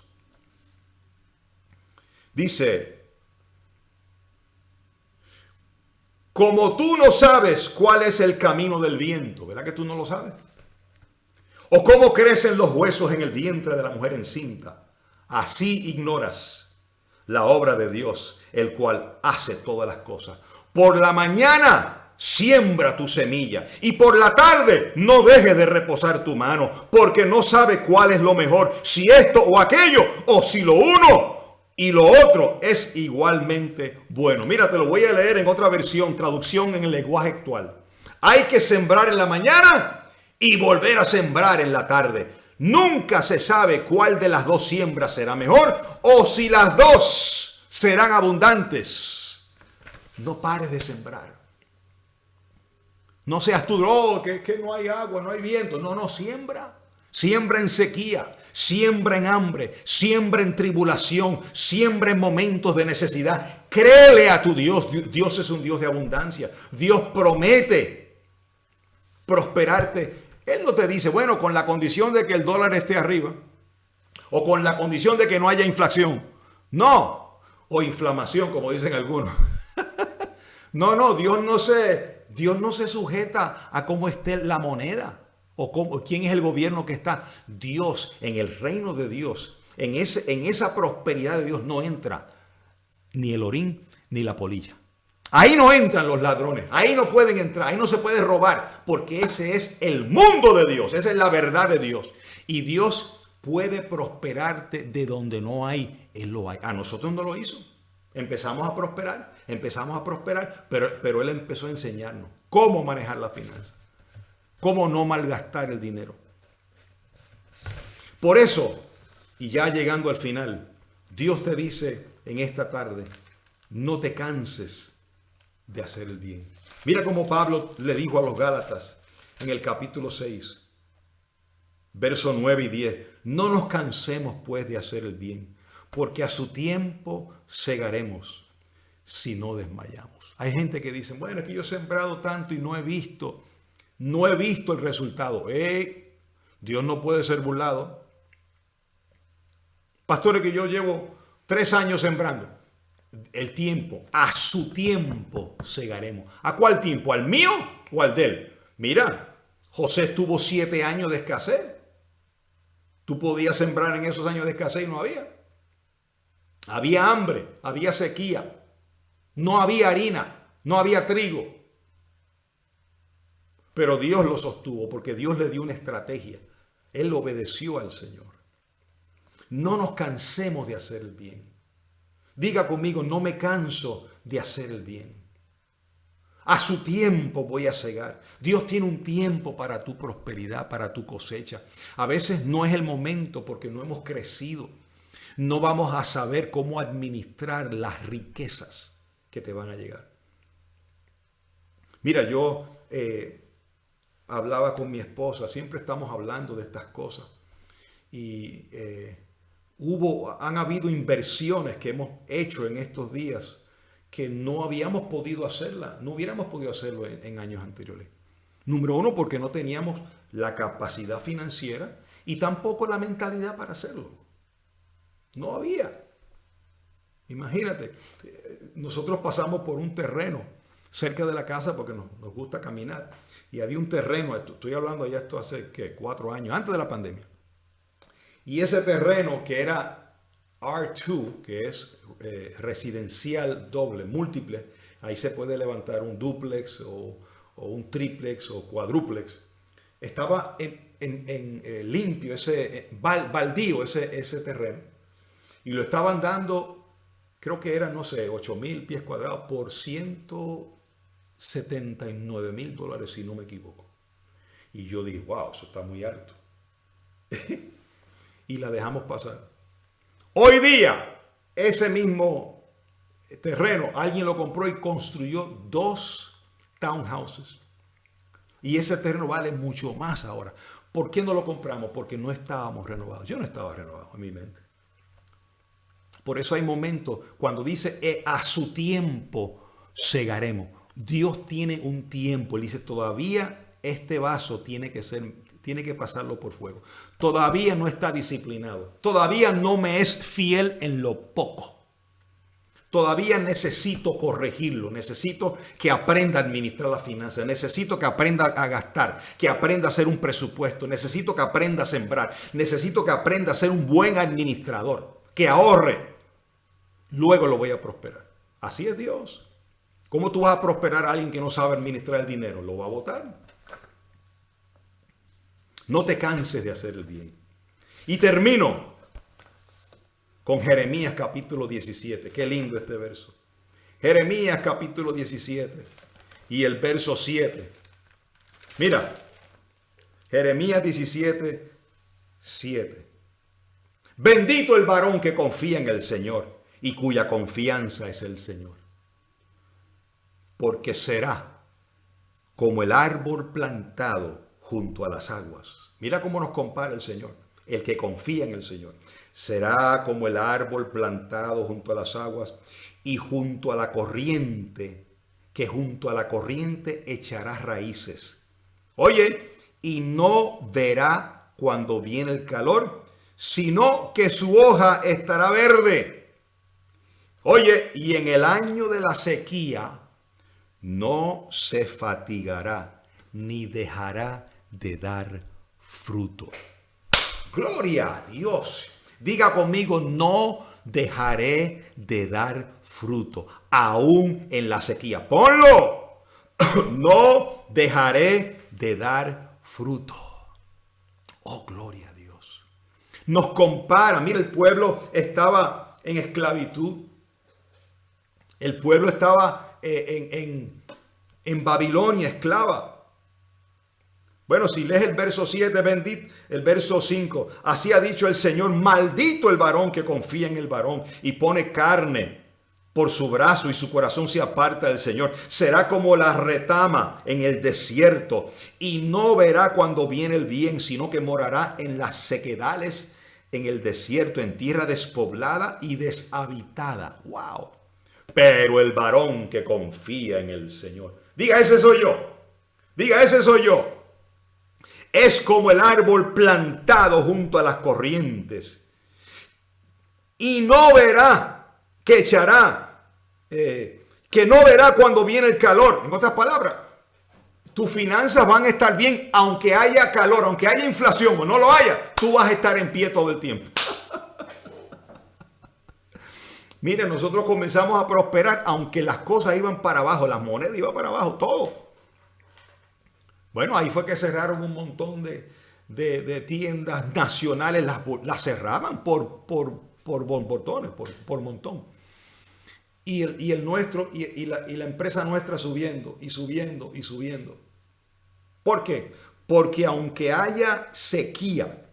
A: Dice, como tú no sabes cuál es el camino del viento, ¿verdad que tú no lo sabes? O cómo crecen los huesos en el vientre de la mujer encinta. Así ignoras la obra de Dios, el cual hace todas las cosas. Por la mañana siembra tu semilla y por la tarde no dejes de reposar tu mano, porque no sabes cuál es lo mejor, si esto o aquello, o si lo uno y lo otro es igualmente bueno. Mira, te lo voy a leer en otra versión, traducción en el lenguaje actual. Hay que sembrar en la mañana y volver a sembrar en la tarde. Nunca se sabe cuál de las dos siembras será mejor o si las dos serán abundantes. No pares de sembrar. No seas tú, que no hay agua, no hay viento. No, siembra. Siembra en sequía, siembra en hambre, siembra en tribulación, siembra en momentos de necesidad. Créele a tu Dios. Dios es un Dios de abundancia. Dios promete prosperarte. Él no te dice, bueno, con la condición de que el dólar esté arriba o con la condición de que no haya inflación. No, o inflamación, como dicen algunos. No, Dios no se sujeta a cómo esté la moneda o quién es el gobierno que está. Dios, en el reino de Dios, en esa prosperidad de Dios no entra ni el orín ni la polilla. Ahí no entran los ladrones, ahí no pueden entrar, ahí no se puede robar, porque ese es el mundo de Dios, esa es la verdad de Dios. Y Dios puede prosperarte de donde no hay, Él lo hay. A nosotros no lo hizo. Empezamos a prosperar, pero Él empezó a enseñarnos cómo manejar la finanza, cómo no malgastar el dinero. Por eso, y ya llegando al final, Dios te dice en esta tarde, no te canses de hacer el bien. Mira cómo Pablo le dijo a los Gálatas en el capítulo 6, versos 9 y 10. No nos cansemos pues de hacer el bien, porque a su tiempo segaremos si no desmayamos. Hay gente que dice, bueno, es que yo he sembrado tanto y no he visto el resultado. Dios no puede ser burlado. Pastores, que yo llevo 3 años sembrando. El tiempo, a su tiempo segaremos. ¿A cuál tiempo? ¿Al mío o al de él? Mira, José tuvo 7 años de escasez. Tú podías sembrar en esos años de escasez y no había. Había hambre, había sequía, no había harina, no había trigo. Pero Dios lo sostuvo porque Dios le dio una estrategia. Él obedeció al Señor. No nos cansemos de hacer el bien. Diga conmigo, no me canso de hacer el bien. A su tiempo voy a segar. Dios tiene un tiempo para tu prosperidad, para tu cosecha. A veces no es el momento porque no hemos crecido. No vamos a saber cómo administrar las riquezas que te van a llegar. Mira, yo hablaba con mi esposa, siempre estamos hablando de estas cosas. Y han habido inversiones que hemos hecho en estos días que no habíamos podido hacerla, no hubiéramos podido hacerlo en años anteriores. Número uno, porque no teníamos la capacidad financiera y tampoco la mentalidad para hacerlo. No había. Imagínate, nosotros pasamos por un terreno cerca de la casa porque nos gusta caminar. Y había un terreno, estoy hablando ya esto hace 4 años, antes de la pandemia. Y ese terreno que era R2, que es residencial doble, múltiple, ahí se puede levantar un dúplex o un triplex o cuadrúplex. Estaba limpio, baldío ese terreno. Y lo estaban dando, creo que eran, no sé, 8,000 pies cuadrados por $179,000, si no me equivoco. Y yo dije, wow, eso está muy alto. y la dejamos pasar. Hoy día, ese mismo terreno, alguien lo compró y construyó 2 townhouses. Y ese terreno vale mucho más ahora. ¿Por qué no lo compramos? Porque no estábamos renovados. Yo no estaba renovado en mi mente. Por eso hay momentos cuando dice a su tiempo segaremos. Dios tiene un tiempo. Él dice todavía este vaso tiene que pasarlo por fuego. Todavía no está disciplinado. Todavía no me es fiel en lo poco. Todavía necesito corregirlo, necesito que aprenda a administrar las finanzas, necesito que aprenda a gastar, que aprenda a hacer un presupuesto, necesito que aprenda a sembrar, necesito que aprenda a ser un buen administrador, que ahorre. Luego lo voy a prosperar. Así es Dios. ¿Cómo tú vas a prosperar a alguien que no sabe administrar el dinero? Lo va a botar. No te canses de hacer el bien. Y termino con Jeremías capítulo 17. Qué lindo este verso. Jeremías capítulo 17 y el verso 7. Mira, Jeremías 17, 7. Bendito el varón que confía en el Señor y cuya confianza es el Señor. Porque será como el árbol plantado junto a las aguas. Mira cómo nos compara el Señor. El que confía en el Señor. Será como el árbol plantado junto a las aguas y junto a la corriente, que junto a la corriente echará raíces. Oye, y no verá cuando viene el calor, sino que su hoja estará verde. Oye, y en el año de la sequía no se fatigará ni dejará de dar fruto. Gloria a Dios. Diga conmigo, no dejaré de dar fruto, aún en la sequía. Ponlo. No dejaré de dar fruto. Oh, gloria a Dios. Nos compara. Mira, el pueblo estaba en esclavitud. El pueblo estaba en Babilonia, esclava. Bueno, si lees el verso 7, bendito, el verso 5, así ha dicho el Señor, maldito el varón que confía en el varón y pone carne por su brazo y su corazón se aparta del Señor. Será como la retama en el desierto y no verá cuando viene el bien, sino que morará en las sequedales, en el desierto, en tierra despoblada y deshabitada. ¡Wow! Pero el varón que confía en el Señor. Diga, ese soy yo. Diga, ese soy yo. Es como el árbol plantado junto a las corrientes. Y no verá, que echará, que no verá cuando viene el calor. En otras palabras, tus finanzas van a estar bien aunque haya calor, aunque haya inflación o no lo haya. Tú vas a estar en pie todo el tiempo. Mire, nosotros comenzamos a prosperar aunque las cosas iban para abajo, las monedas iban para abajo, todo. Bueno, ahí fue que cerraron un montón de tiendas nacionales, las cerraban por borbotones, por montón. Y el nuestro, y la empresa nuestra subiendo, y subiendo, y subiendo. ¿Por qué? Porque aunque haya sequía,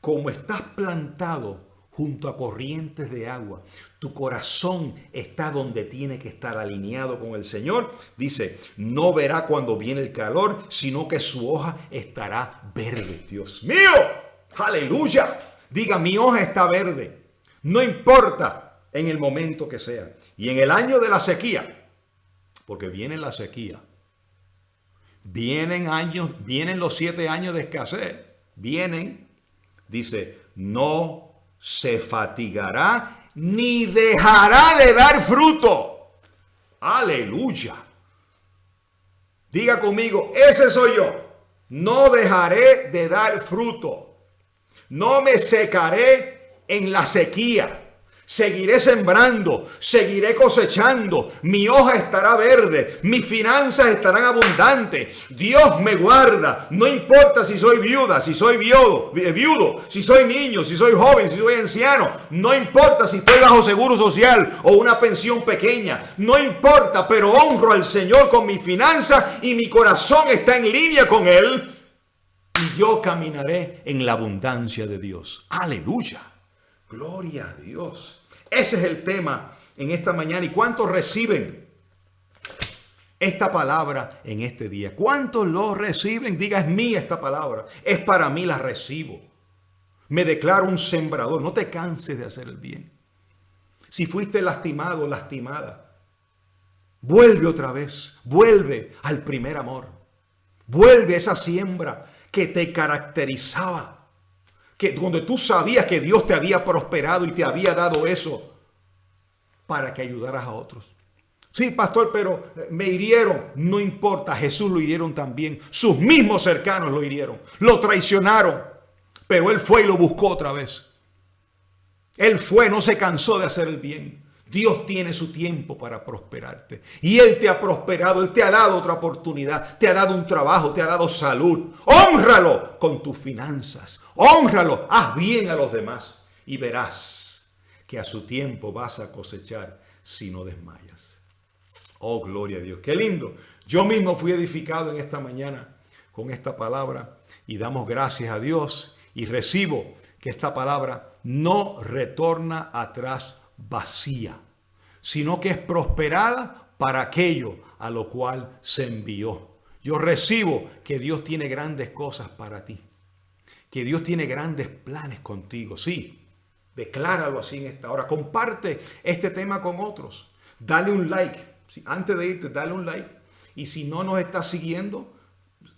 A: como estás plantado junto a corrientes de agua, tu corazón está donde tiene que estar, alineado con el Señor. Dice, no verá cuando viene el calor, sino que su hoja estará verde. Dios mío, aleluya. Diga, mi hoja está verde. No importa en el momento que sea. Y en el año de la sequía, porque viene la sequía, vienen los 7 años de escasez, dice, no se fatigará ni dejará de dar fruto. Aleluya. Diga conmigo, ese soy yo. No dejaré de dar fruto. No me secaré en la sequía. Seguiré sembrando, seguiré cosechando, mi hoja estará verde, mis finanzas estarán abundantes, Dios me guarda, no importa si soy viuda, si soy viudo, si soy niño, si soy joven, si soy anciano, no importa si estoy bajo seguro social o una pensión pequeña, no importa, pero honro al Señor con mis finanzas y mi corazón está en línea con Él. y yo caminaré en la abundancia de Dios. Aleluya. Gloria a Dios. Ese es el tema en esta mañana. ¿Y cuántos reciben esta palabra en este día? ¿Cuántos lo reciben? Diga, es mía esta palabra. Es para mí, la recibo. Me declaro un sembrador. No te canses de hacer el bien. Si fuiste lastimado o lastimada, vuelve otra vez. Vuelve al primer amor. Vuelve a esa siembra que te caracterizaba. Donde tú sabías que Dios te había prosperado y te había dado eso para que ayudaras a otros. Sí, pastor, pero me hirieron. No importa, Jesús lo hirieron también. Sus mismos cercanos lo hirieron. Lo traicionaron. Pero Él fue y lo buscó otra vez. Él fue, no se cansó de hacer el bien. Dios tiene su tiempo para prosperarte. Y Él te ha prosperado, Él te ha dado otra oportunidad, te ha dado un trabajo, te ha dado salud. Hónralo con tus finanzas. Hónralo, haz bien a los demás. Y verás que a su tiempo vas a cosechar si no desmayas. Oh, gloria a Dios. Qué lindo. Yo mismo fui edificado en esta mañana con esta palabra y damos gracias a Dios y recibo que esta palabra no retorna atrás vacía, sino que es prosperada para aquello a lo cual se envió. Yo recibo que Dios tiene grandes cosas para ti, que Dios tiene grandes planes contigo. Sí, decláralo así en esta hora. Comparte este tema con otros. Dale un like. Sí, antes de irte, dale un like. Y si no nos estás siguiendo,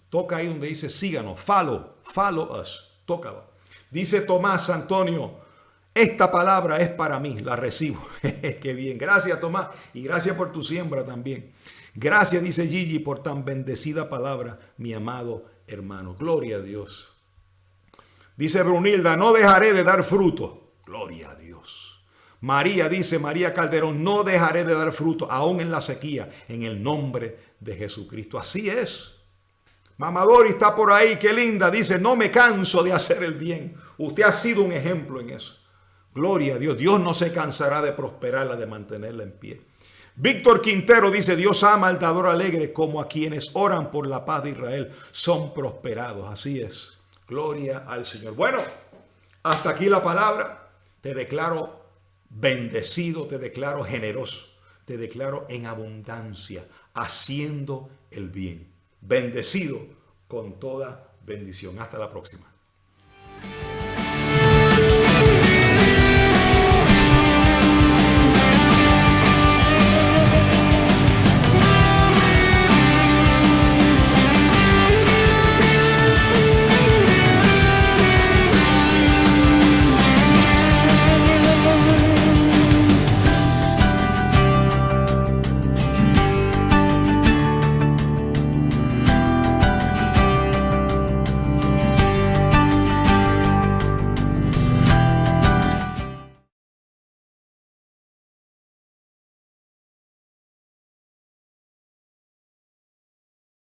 A: toca ahí donde dice síganos. Follow us. Tócalo. Dice Tomás Antonio, esta palabra es para mí, la recibo. Qué bien. Gracias, Tomás. Y gracias por tu siembra también. Gracias, dice Gigi, por tan bendecida palabra, mi amado hermano. Gloria a Dios. Dice Brunilda, no dejaré de dar fruto. Gloria a Dios. María dice, María Calderón, no dejaré de dar fruto, aún en la sequía, en el nombre de Jesucristo. Así es. Mamadori está por ahí, qué linda. Dice, no me canso de hacer el bien. Usted ha sido un ejemplo en eso. Gloria a Dios. Dios no se cansará de prosperarla, de mantenerla en pie. Víctor Quintero dice, Dios ama al dador alegre como a quienes oran por la paz de Israel. Son prosperados. Así es. Gloria al Señor. Bueno, hasta aquí la palabra. Te declaro bendecido, te declaro generoso, te declaro en abundancia, haciendo el bien. Bendecido con toda bendición. Hasta la próxima.